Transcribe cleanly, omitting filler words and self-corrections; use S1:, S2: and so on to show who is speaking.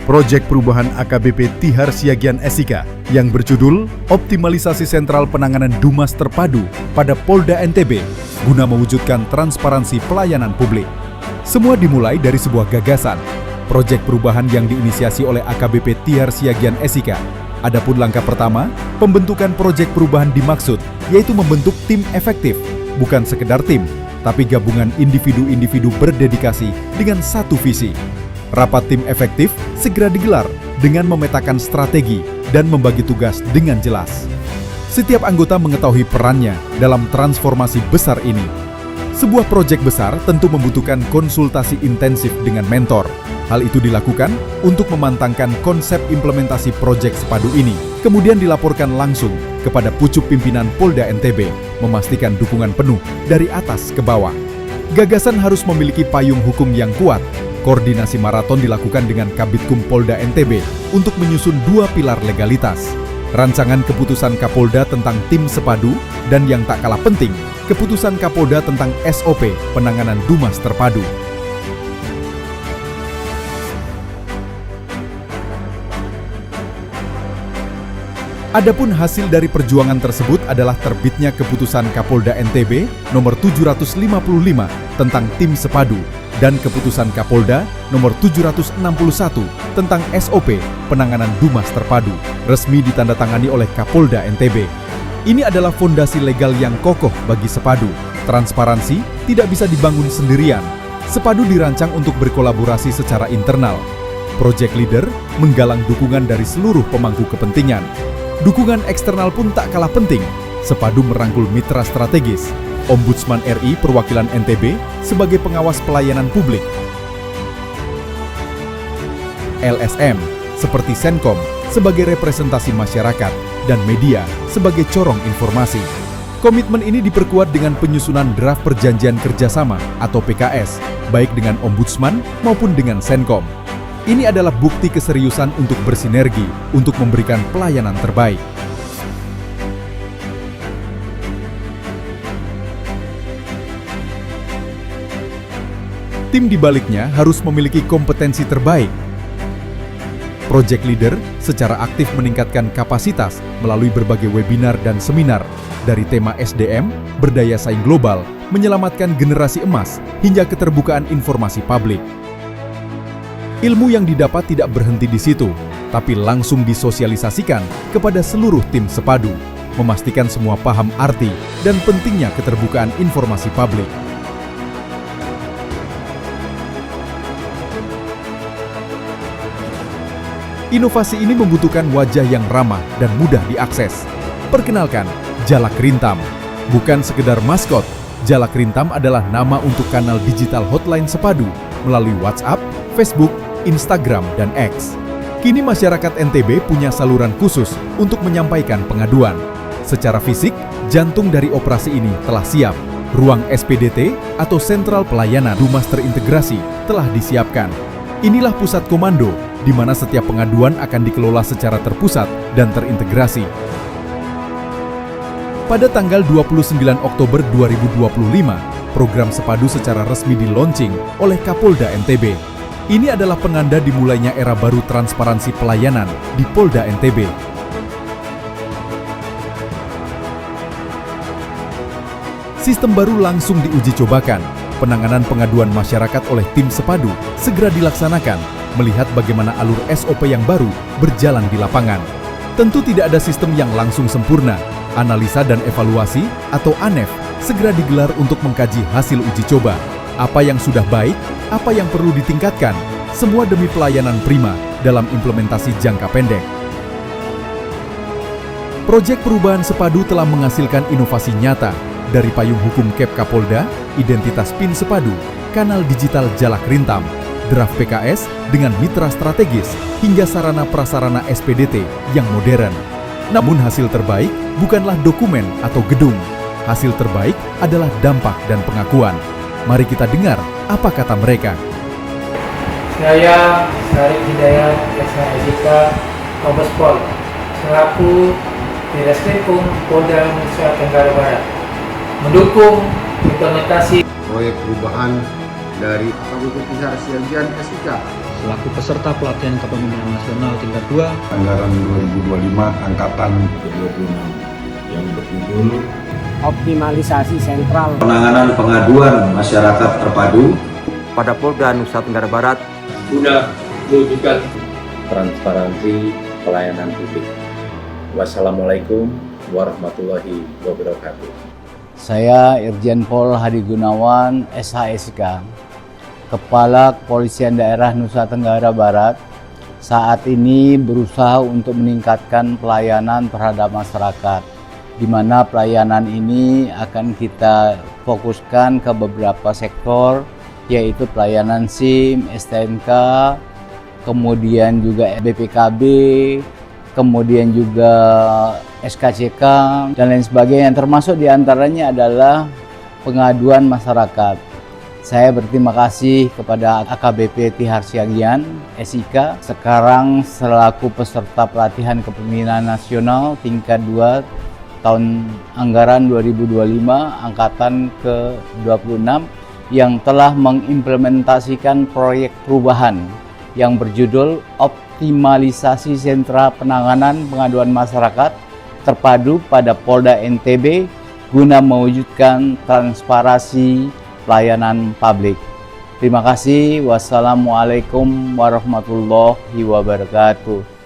S1: proyek perubahan AKBP Tihar Siagian SIK yang berjudul Optimalisasi Sentral Penanganan Dumas Terpadu pada Polda NTB guna mewujudkan transparansi pelayanan publik. Semua dimulai dari sebuah gagasan, proyek perubahan yang diinisiasi oleh AKBP Tihar Siagian SIK. Adapun langkah pertama, pembentukan proyek perubahan dimaksud, yaitu membentuk tim efektif, bukan sekedar tim, tapi gabungan individu-individu berdedikasi dengan satu visi. Rapat tim efektif segera digelar dengan memetakan strategi dan membagi tugas dengan jelas. Setiap anggota mengetahui perannya dalam transformasi besar ini. Sebuah proyek besar tentu membutuhkan konsultasi intensif dengan mentor. Hal itu dilakukan untuk memantangkan konsep implementasi proyek Sepadu ini, kemudian dilaporkan langsung kepada pucuk pimpinan Polda NTB, memastikan dukungan penuh dari atas ke bawah. Gagasan harus memiliki payung hukum yang kuat. Koordinasi maraton dilakukan dengan Kabitkum Polda NTB untuk menyusun 2 pilar legalitas. Rancangan keputusan Kapolda tentang tim Sepadu dan yang tak kalah penting, keputusan Kapolda tentang SOP penanganan Dumas Terpadu. Adapun hasil dari perjuangan tersebut adalah terbitnya keputusan Kapolda NTB nomor 755 tentang tim Sepadu dan keputusan Kapolda nomor 761 tentang SOP penanganan Dumas Terpadu, resmi ditandatangani oleh Kapolda NTB. Ini adalah fondasi legal yang kokoh bagi Sepadu. Transparansi tidak bisa dibangun sendirian. Sepadu dirancang untuk berkolaborasi secara internal. Project leader menggalang dukungan dari seluruh pemangku kepentingan. Dukungan eksternal pun tak kalah penting. Sepadu merangkul mitra strategis, Ombudsman RI perwakilan NTB sebagai pengawas pelayanan publik, LSM seperti Senkom sebagai representasi masyarakat, dan media sebagai corong informasi. Komitmen ini diperkuat dengan penyusunan draft perjanjian kerjasama atau PKS, baik dengan Ombudsman maupun dengan Senkom. Ini adalah bukti keseriusan untuk bersinergi untuk memberikan pelayanan terbaik. Tim di baliknya harus memiliki kompetensi terbaik. Project leader secara aktif meningkatkan kapasitas melalui berbagai webinar dan seminar dari tema SDM, berdaya saing global, menyelamatkan generasi emas, hingga keterbukaan informasi publik. Ilmu yang didapat tidak berhenti di situ, tapi langsung disosialisasikan kepada seluruh tim Sepadu, memastikan semua paham arti dan pentingnya keterbukaan informasi publik. Inovasi ini membutuhkan wajah yang ramah dan mudah diakses. Perkenalkan, Jalak Rintam. Bukan sekedar maskot, Jalak Rintam adalah nama untuk kanal digital hotline Sepadu melalui WhatsApp, Facebook, Instagram, dan X. Kini masyarakat NTB punya saluran khusus untuk menyampaikan pengaduan. Secara fisik, jantung dari operasi ini telah siap. Ruang SPDT atau Sentral Pelayanan Dumas Terintegrasi telah disiapkan. Inilah pusat komando, di mana setiap pengaduan akan dikelola secara terpusat dan terintegrasi. Pada tanggal 29 Oktober 2025, program Sepadu secara resmi di-launching oleh Kapolda NTB. Ini adalah penanda dimulainya era baru transparansi pelayanan di Polda NTB. Sistem baru langsung diuji cobakan. Penanganan pengaduan masyarakat oleh tim Sepadu segera dilaksanakan, melihat bagaimana alur SOP yang baru berjalan di lapangan. Tentu tidak ada sistem yang langsung sempurna. Analisa dan evaluasi atau ANEF segera digelar untuk mengkaji hasil uji coba. Apa yang sudah baik, apa yang perlu ditingkatkan, semua demi pelayanan prima dalam implementasi jangka pendek. Proyek perubahan Sepadu telah menghasilkan inovasi nyata dari payung hukum Kep Kapolda, identitas PIN Sepadu, kanal digital Jalak Rintam, draft PKS dengan mitra strategis, hingga sarana prasarana SPDT yang modern. Namun hasil terbaik bukanlah dokumen atau gedung. Hasil terbaik adalah dampak dan pengakuan. Mari kita dengar apa kata mereka.
S2: Saya Syarif Hidayat, SIK, Mabes Pol, selaku Direskrimum Polda Nusa Tenggara Barat, mendukung implementasi
S3: proyek perubahan dari AKBP Tihar Siagian SIK selaku peserta pelatihan kepemimpinan nasional tingkat 2
S4: anggaran 2025 angkatan ke-26 yang berjudul
S5: optimalisasi sentral
S6: penanganan pengaduan masyarakat terpadu pada Polda Nusa Tenggara Barat
S7: guna mewujudkan
S8: transparansi pelayanan publik. Wassalamualaikum warahmatullahi wabarakatuh.
S5: Saya Irjen Pol Hadi Gunawan, SHSK, Kepala Kepolisian Daerah Nusa Tenggara Barat, saat ini berusaha untuk meningkatkan pelayanan terhadap masyarakat, di mana pelayanan ini akan kita fokuskan ke beberapa sektor, yaitu pelayanan SIM, STNK, kemudian juga BPKB, kemudian juga SKCK, dan lain sebagainya. Termasuk diantaranya adalah pengaduan masyarakat. Saya berterima kasih kepada AKBP Tihar Siagian, SIK, sekarang selaku peserta pelatihan kepemimpinan nasional tingkat 2 tahun anggaran 2025 angkatan ke-26 yang telah mengimplementasikan proyek perubahan yang berjudul optimalisasi sentra penanganan pengaduan masyarakat terpadu pada Polda NTB guna mewujudkan transparansi pelayanan publik. Terima kasih. Wassalamualaikum warahmatullahi wabarakatuh.